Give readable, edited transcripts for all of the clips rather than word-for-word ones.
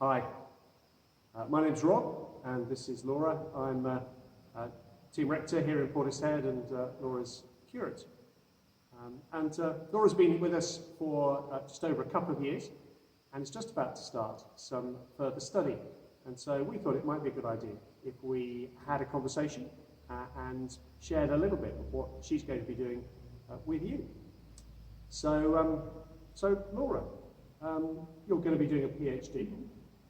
Hi, my name's Rob, and this is Laura. I'm team rector here in Portishead, and Laura's curate. Laura's been with us for just over a couple of years, and is just about to start some further study. And so we thought it might be a good idea if we had a conversation and shared a little bit of what she's going to be doing with you. So Laura, you're going to be doing a PhD.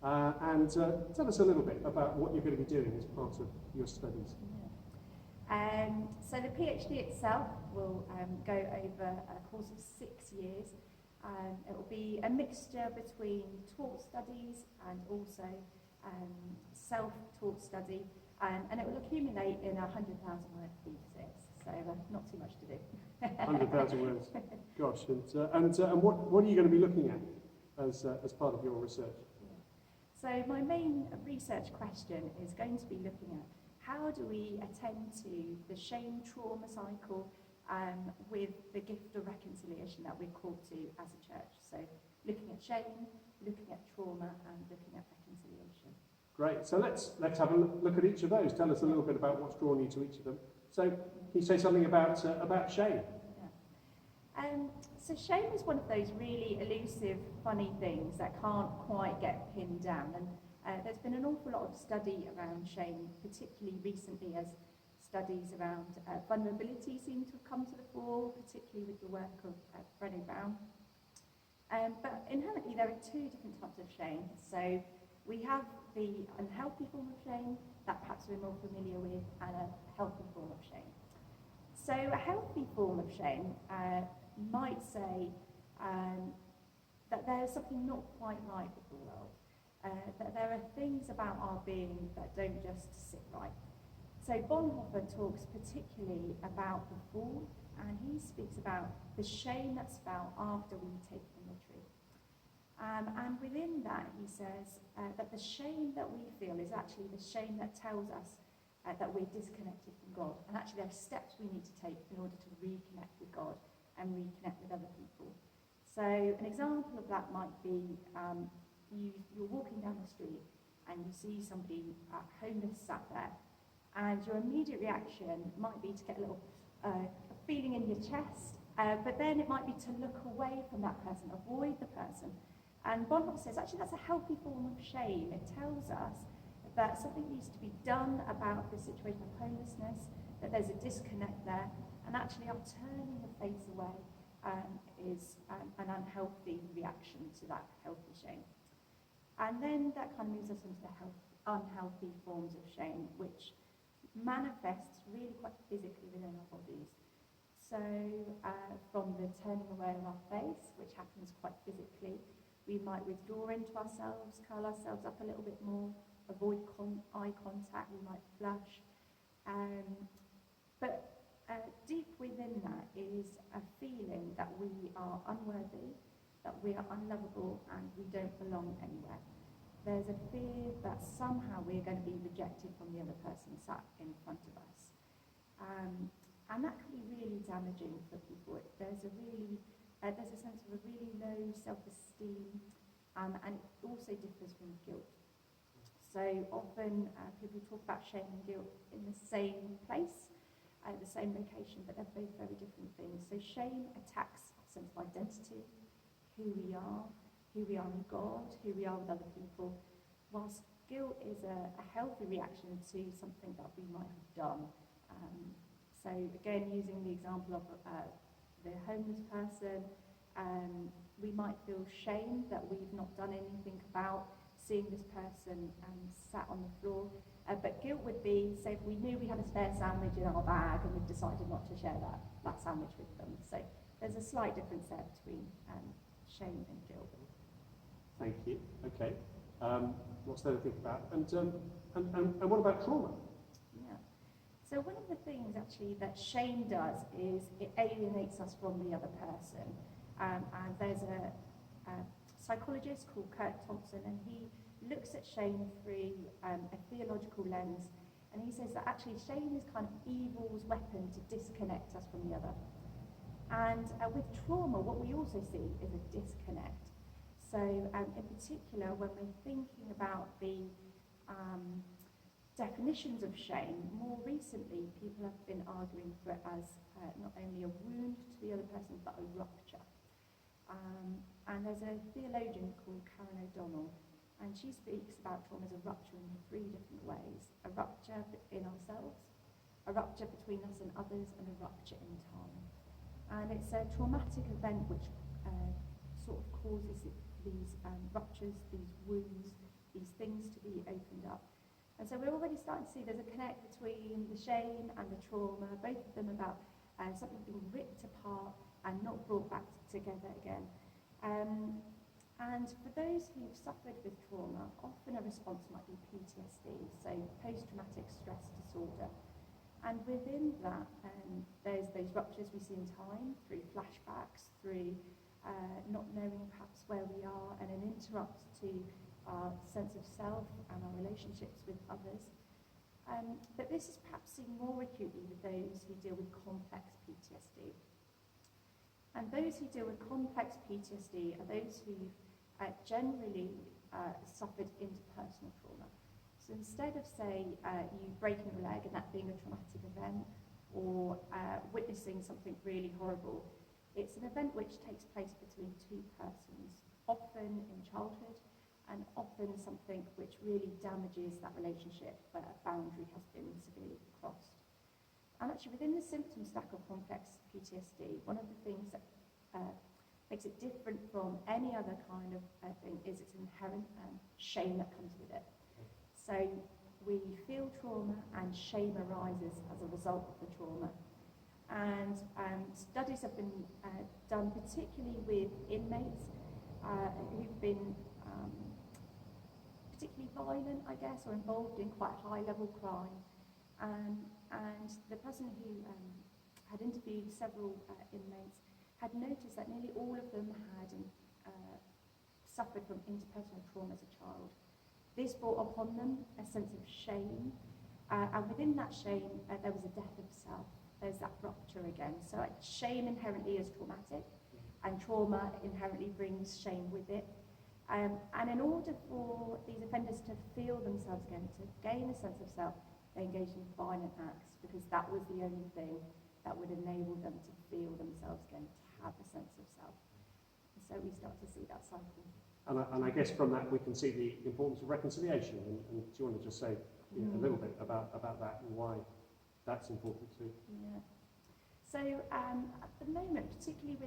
And tell us a little bit about what you're going to be doing as part of your studies. So the PhD itself will go over a course of 6 years. It will be a mixture between taught studies and also self-taught study, and it will accumulate in a 100,000 word thesis, so not too much to do. 100,000 words, gosh, and what are you going to be looking at as part of your research? So my main research question is going to be looking at how do we attend to the shame trauma cycle with the gift of reconciliation that we're called to as a church. So looking at shame, looking at trauma, and looking at reconciliation. Great. So let's have a look at each of those. Tell us a little bit about what's drawn you to each of them. So can you say something about shame? So shame is one of those really elusive, funny things that can't quite get pinned down. And there's been an awful lot of study around shame, particularly recently as studies around vulnerability seem to have come to the fore, particularly with the work of Brené Brown. But inherently there are two different types of shame. So we have the unhealthy form of shame that perhaps we're more familiar with, and a healthy form of shame. So a healthy form of shame might say that there's something not quite right with the world, that there are things about our being that don't just sit right. So Bonhoeffer talks particularly about the fall, and he speaks about the shame that's felt after we take the tree. And within that, he says that the shame that we feel is actually the shame that tells us that we're disconnected from God. And actually there are steps we need to take in order to reconnect with God and reconnect with other people. So an example of that might be you're walking down the street and you see somebody homeless sat there, and your immediate reaction might be to get a little feeling in your chest, but then it might be to look away from that person, avoid the person. And Bonhoeffer says actually that's a healthy form of shame. It tells us that something needs to be done about the situation of homelessness, that there's a disconnect there, and actually our turning the face away is an unhealthy reaction to that healthy shame. And then that kind of moves us into the unhealthy forms of shame, which manifests really quite physically within our bodies. So from the turning away of our face, which happens quite physically, we might withdraw into ourselves, curl ourselves up a little bit more, avoid eye contact, we might flush. But deep within that is a feeling that we are unworthy, that we are unlovable, and we don't belong anywhere. There's a fear that somehow we're going to be rejected from the other person sat in front of us. And that can be really damaging for people. There's a sense of a really low self-esteem, and it also differs from guilt. So often people talk about shame and guilt in the same place, the same location, but they're both very different things. So shame attacks our sense of identity, who we are in God, who we are with other people, whilst guilt is a healthy reaction to something that we might have done. So again, using the example of the homeless person, we might feel shame that we've not done anything about seeing this person sat on the floor. But guilt would be, say, if we knew we had a spare sandwich in our bag and we've decided not to share that sandwich with them. So there's a slight difference there between shame and guilt. Thank you. Okay. What's there to think about? And what about trauma? Yeah. So one of the things actually that shame does is it alienates us from the other person. And there's a psychologist called Kurt Thompson, and he looks at shame through a theological lens, and he says that actually shame is kind of evil's weapon to disconnect us from the other. And with trauma, what we also see is a disconnect. So in particular, when we're thinking about the definitions of shame, more recently people have been arguing for it as not only a wound to the other person, but a rupture. And there's a theologian called Karen O'Donnell, and she speaks about trauma as a rupture in 3 different ways. A rupture in ourselves, a rupture between us and others, and a rupture in time. And it's a traumatic event which sort of causes these ruptures, these wounds, these things to be opened up. And so we're already starting to see there's a connect between the shame and the trauma, both of them about something being ripped apart and not brought back together again. And for those who've suffered with trauma, often a response might be PTSD, so post-traumatic stress disorder. And within that, there's those ruptures we see in time, through flashbacks, through not knowing perhaps where we are, and an interrupt to our sense of self and our relationships with others. But this is perhaps seen more acutely with those who deal with complex PTSD. And those who deal with complex PTSD are those who've generally suffered interpersonal trauma. So instead of, say, you breaking your leg and that being a traumatic event, or witnessing something really horrible, it's an event which takes place between 2 persons, often in childhood, and often something which really damages that relationship where a boundary has been severely crossed. And actually within the symptom stack of complex PTSD, one of the things that makes it different from any other kind of thing is its inherent shame that comes with it. So we feel trauma and shame arises as a result of the trauma. And studies have been done particularly with inmates who've been particularly violent, I guess, or involved in quite high-level crime. And the person who had interviewed several inmates had noticed that nearly all of them had suffered from interpersonal trauma as a child. This brought upon them a sense of shame, and within that shame there was a death of self. There's that rupture again. So shame inherently is traumatic, and trauma inherently brings shame with it. And in order for these offenders to feel themselves again, to gain a sense of self, they engaged in violent acts, because that was the only thing that would enable them to feel themselves again, to have a sense of self. And so we start to see that cycle. And I guess from that we can see the importance of reconciliation. And do you want to just say a little bit about that and why that's important too? Yeah. So at the moment, particularly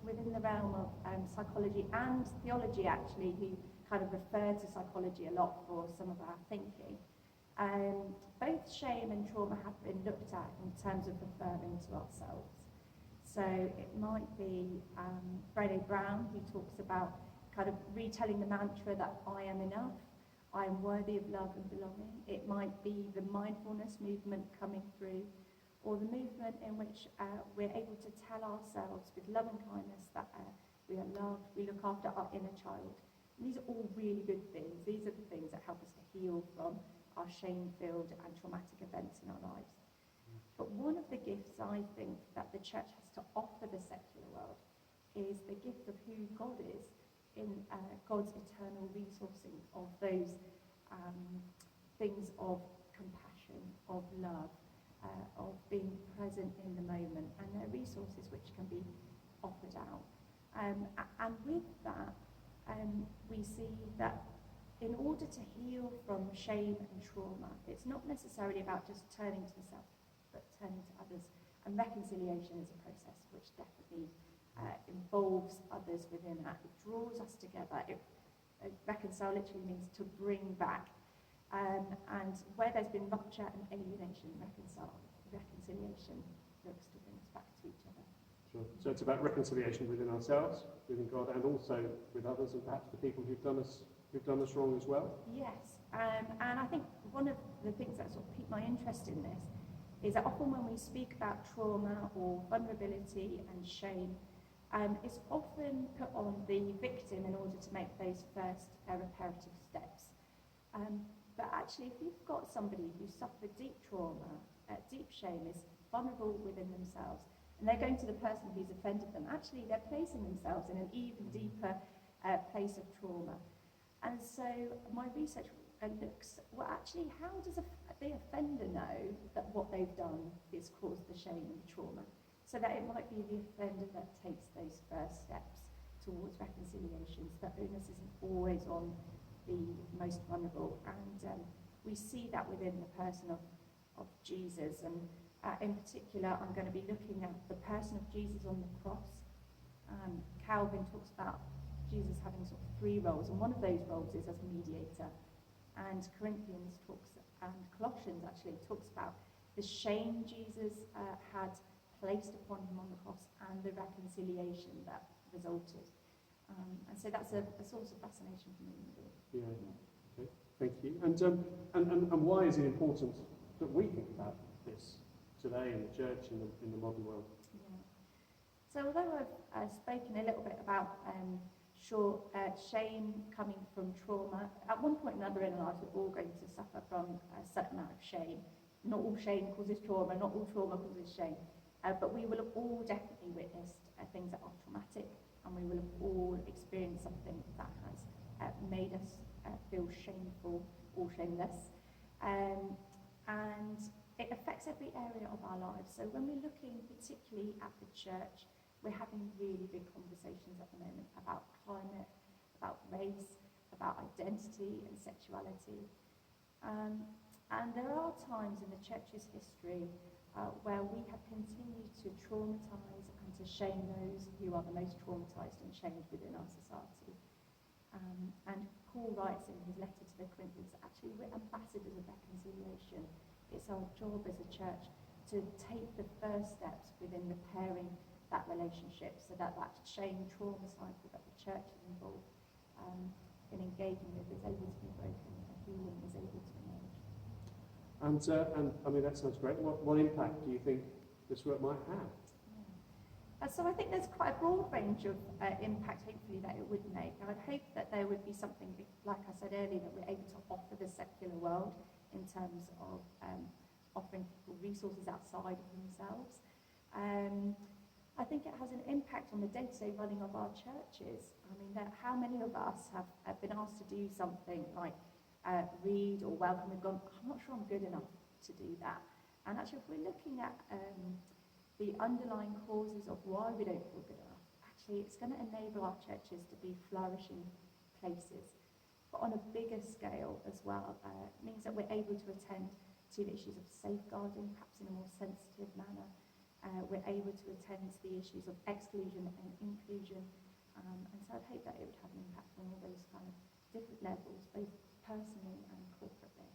within the realm of psychology and theology, actually, who kind of refer to psychology a lot for some of our thinking, both shame and trauma have been looked at in terms of referring to ourselves. So it might be Brené Brown, who talks about kind of retelling the mantra that I am enough, I am worthy of love and belonging. It might be the mindfulness movement coming through, or the movement in which we're able to tell ourselves with love and kindness that we are loved, we look after our inner child. And these are all really good things. These are the things that help us to heal from our shame-filled and traumatic events in our lives. But one of the gifts I think that the church has to offer the secular world is the gift of who God is in God's eternal resourcing of those things of compassion, of love, of being present in the moment, and they're resources which can be offered out. And with that, we see that in order to heal from shame and trauma, it's not necessarily about just turning to the self, but turning to others. And reconciliation is a process which definitely involves others within that. It draws us together. Reconcile literally means to bring back. And where there's been rupture and alienation, reconciliation looks to bring us back to each other. Sure. So it's about reconciliation within ourselves, within God, and also with others, and perhaps the people who've done us wrong as well. Yes, and I think one of the things that sort of piqued my interest in this is that often when we speak about trauma or vulnerability and shame, it's often put on the victim in order to make those first reparative steps. But actually, if you've got somebody who suffered deep trauma, deep shame, is vulnerable within themselves, and they're going to the person who's offended them, actually they're placing themselves in an even deeper place of trauma. And so my research looks, well, actually, how does the offender know that what they've done is caused the shame and the trauma? So that it might be the offender that takes those first steps towards reconciliation. So that onus isn't always on the most vulnerable. And we see that within the person of Jesus. And in particular, I'm going to be looking at the person of Jesus on the cross. Calvin talks about Jesus having sort of three roles, and one of those roles is as mediator. And Corinthians talks, and Colossians actually talks about the shame Jesus had placed upon him on the cross and the reconciliation that resulted. And so that's a source of fascination for me. Yeah. Okay. Thank you. And why is it important that we think about this today in the church, in the modern world? Yeah. So although I've spoken a little bit about shame coming from trauma, at one point or another in our lives we're all going to suffer from a certain amount of shame. Not all shame causes trauma, not all trauma causes shame, but we will have all definitely witnessed things that are traumatic, and we will have all experienced something that has made us feel shameful or shameless. And it affects every area of our lives. So when we're looking particularly at the church, we're having really big conversations at the moment about climate, about race, about identity and sexuality. And there are times in the church's history where we have continued to traumatise and to shame those who are the most traumatised and shamed within our society. And Paul writes in his letter to the Corinthians that actually we're ambassadors of reconciliation. It's our job as a church to take the first steps within repairing that relationship, so that shame trauma cycle that the church is involved in engaging with is able to be broken and healing is able to emerge. And I mean, that sounds great. What impact do you think this work might have? Yeah. So I think there's quite a broad range of impact, hopefully, that it would make. I'd hope that there would be something, like I said earlier, that we're able to offer the secular world in terms of offering people resources outside of themselves. I think it has an impact on the day-to-day running of our churches. I mean, how many of us have been asked to do something like read or welcome and gone, I'm not sure I'm good enough to do that. And actually, if we're looking at the underlying causes of why we don't feel good enough, actually it's going to enable our churches to be flourishing places. But on a bigger scale as well, it means that we're able to attend to the issues of safeguarding, perhaps in a more sensitive manner. We're able to attend to the issues of exclusion and inclusion. And so I'd hope that it would have an impact on all those kind of different levels, both personally and corporately.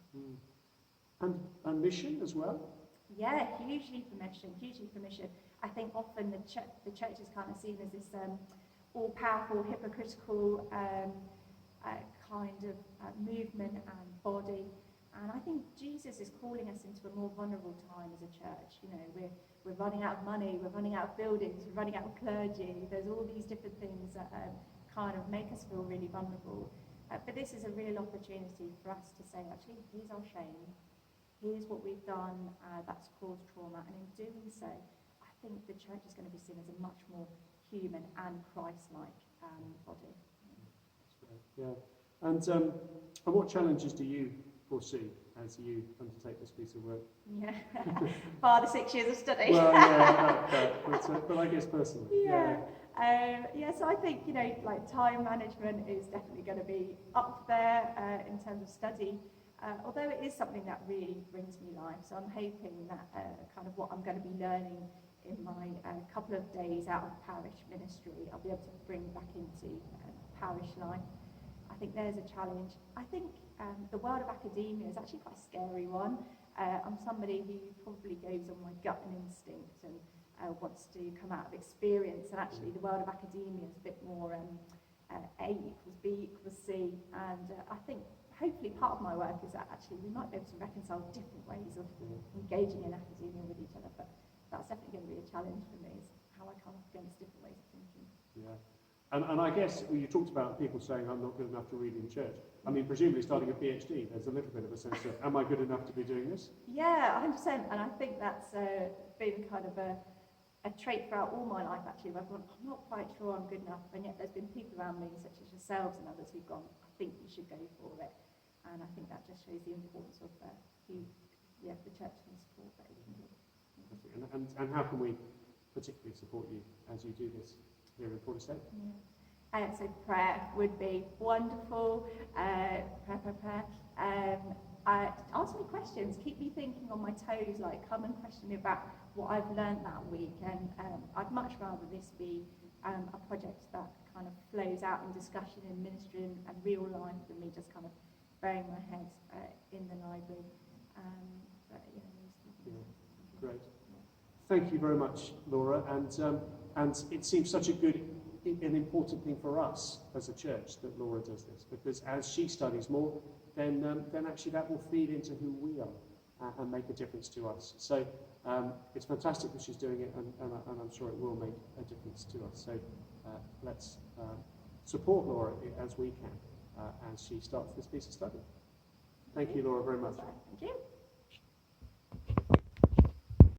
And mission as well? Yeah, hugely for mission. I think often the church is kind of seen as this all-powerful, hypocritical kind of movement and body. And I think Jesus is calling us into a more vulnerable time as a church. You know, we're running out of money, we're running out of buildings, we're running out of clergy. There's all these different things that kind of make us feel really vulnerable. But this is a real opportunity for us to say, actually, here's our shame, here's what we've done that's caused trauma. And in doing so, I think the church is going to be seen as a much more human and Christ-like body. That's great. Yeah. And what challenges do you foresee as you undertake this piece of work? Yeah, bar the 6 years of study. Well, yeah, but I guess personally. Yeah. So I think, like time management is definitely going to be up there in terms of study, although it is something that really brings me life. So I'm hoping that kind of what I'm going to be learning in my couple of days out of parish ministry, I'll be able to bring back into parish life. I think there's a challenge. I think the world of academia is actually quite a scary one. I'm somebody who probably goes on my gut and instinct and wants to come out of experience, and actually the world of academia is a bit more A equals B equals C, and I think hopefully part of my work is that actually we might be able to reconcile different ways of engaging in academia with each other, but that's definitely going to be a challenge for me, is how I come up against different ways of thinking. Yeah. And I guess you talked about people saying I'm not good enough to read in church. I mean, presumably starting a PhD, there's a little bit of a sense of, am I good enough to be doing this? Yeah, 100%. And I think that's been kind of a trait throughout all my life actually, where I've gone, I'm not quite sure I'm good enough, and yet there's been people around me, such as yourselves and others, who've gone, I think you should go for it. And I think that just shows the importance of the church and the support that it can give. And how can we particularly support you as you do this here in Foresee? Yeah. So prayer would be wonderful. Prayer. Ask me questions. Keep me thinking on my toes. Like, come and question me about what I've learned that week. And I'd much rather this be a project that kind of flows out in discussion and ministry and real life than me just kind of burying my head in the library. Great. Thank you very much, Laura. And it seems such a good and important thing for us as a church that Laura does this, because as she studies more, then actually that will feed into who we are and make a difference to us. So it's fantastic that she's doing it, and I'm sure it will make a difference to us. So let's support Laura as we can as she starts this piece of study. Thank you, Laura, very much. Thank you.